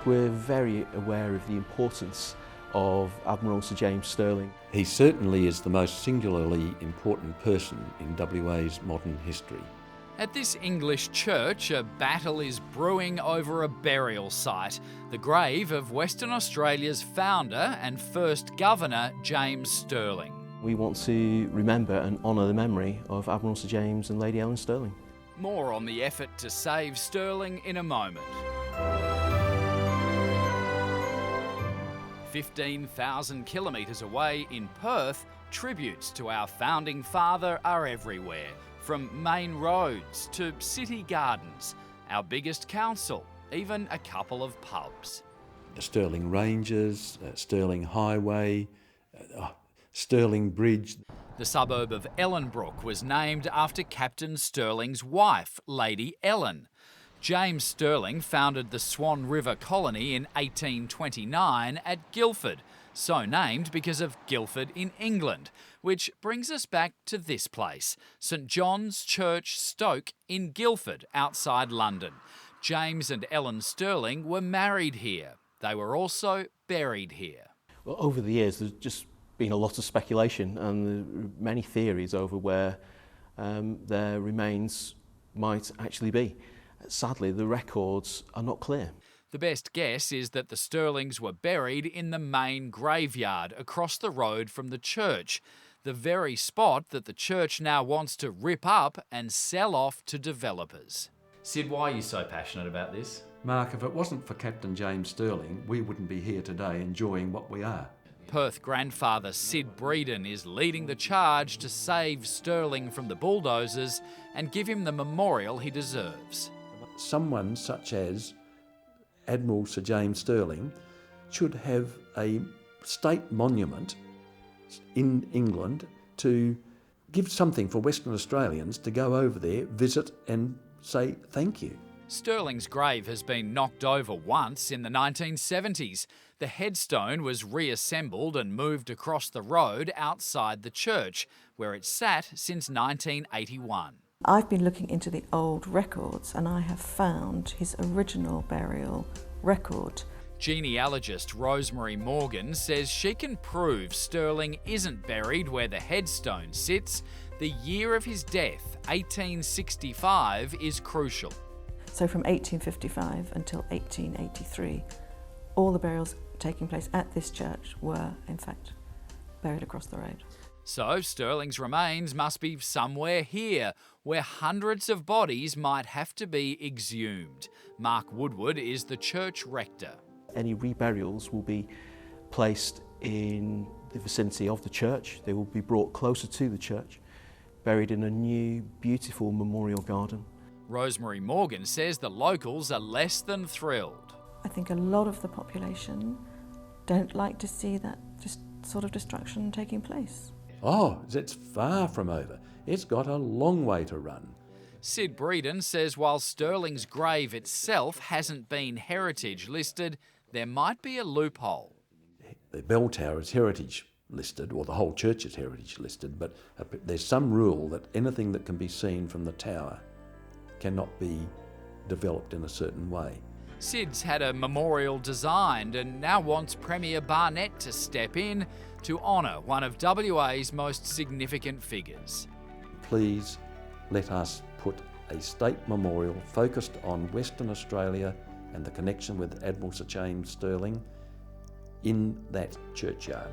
We're very aware of the importance of Admiral Sir James Stirling. He certainly is the most singularly important person in WA's modern history. At this English church, a battle is brewing over a burial site, the grave of Western Australia's founder and first governor, James Stirling. We want to remember and honour the memory of Admiral Sir James and Lady Ellen Stirling. More on the effort to save Stirling in a moment. 15,000 kilometres away in Perth, tributes to our founding father are everywhere. From main roads to city gardens, our biggest council, even a couple of pubs. The Stirling Ranges, Stirling Highway, Stirling Bridge. The suburb of Ellenbrook was named after Captain Stirling's wife, Lady Ellen. James Stirling founded the Swan River Colony in 1829 at Guildford, so named because of Guildford in England, which brings us back to this place, St John's Church, Stoke in Guildford, outside London. James and Ellen Stirling were married here. They were also buried here. Well, over the years, there's just been a lot of speculation and there are many theories over where their remains might actually be. Sadly, the records are not clear. The best guess is that the Stirlings were buried in the main graveyard across the road from the church, the very spot that the church now wants to rip up and sell off to developers. Sid, why are you so passionate about this? Mark, if it wasn't for Captain James Stirling, we wouldn't be here today enjoying what we are. Perth grandfather Sid Breeden is leading the charge to save Stirling from the bulldozers and give him the memorial he deserves. Someone such as Admiral Sir James Stirling should have a state monument in England to give something for Western Australians to go over there, visit and say thank you. Stirling's grave has been knocked over once in the 1970s. The headstone was reassembled and moved across the road outside the church, where it sat since 1981. I've been looking into the old records and I have found his original burial record. Genealogist Rosemary Morgan says she can prove Stirling isn't buried where the headstone sits. The year of his death, 1865, is crucial. So from 1855 until 1883, all the burials taking place at this church were, in fact, buried across the road. So Stirling's remains must be somewhere here, where hundreds of bodies might have to be exhumed. Mark Woodward is the church rector. Any reburials will be placed in the vicinity of the church. They will be brought closer to the church, buried in a new, beautiful memorial garden. Rosemary Morgan says the locals are less than thrilled. I think a lot of the population don't like to see that sort of destruction taking place. Oh, it's far from over. It's got a long way to run. Sid Breeden says while Stirling's grave itself hasn't been heritage listed, there might be a loophole. The bell tower is heritage listed, or the whole church is heritage listed, but there's some rule that anything that can be seen from the tower cannot be developed in a certain way. Sid's had a memorial designed and now wants Premier Barnett to step in to honour one of WA's most significant figures. Please let us put a state memorial focused on Western Australia and the connection with Admiral Sir James Stirling in that churchyard.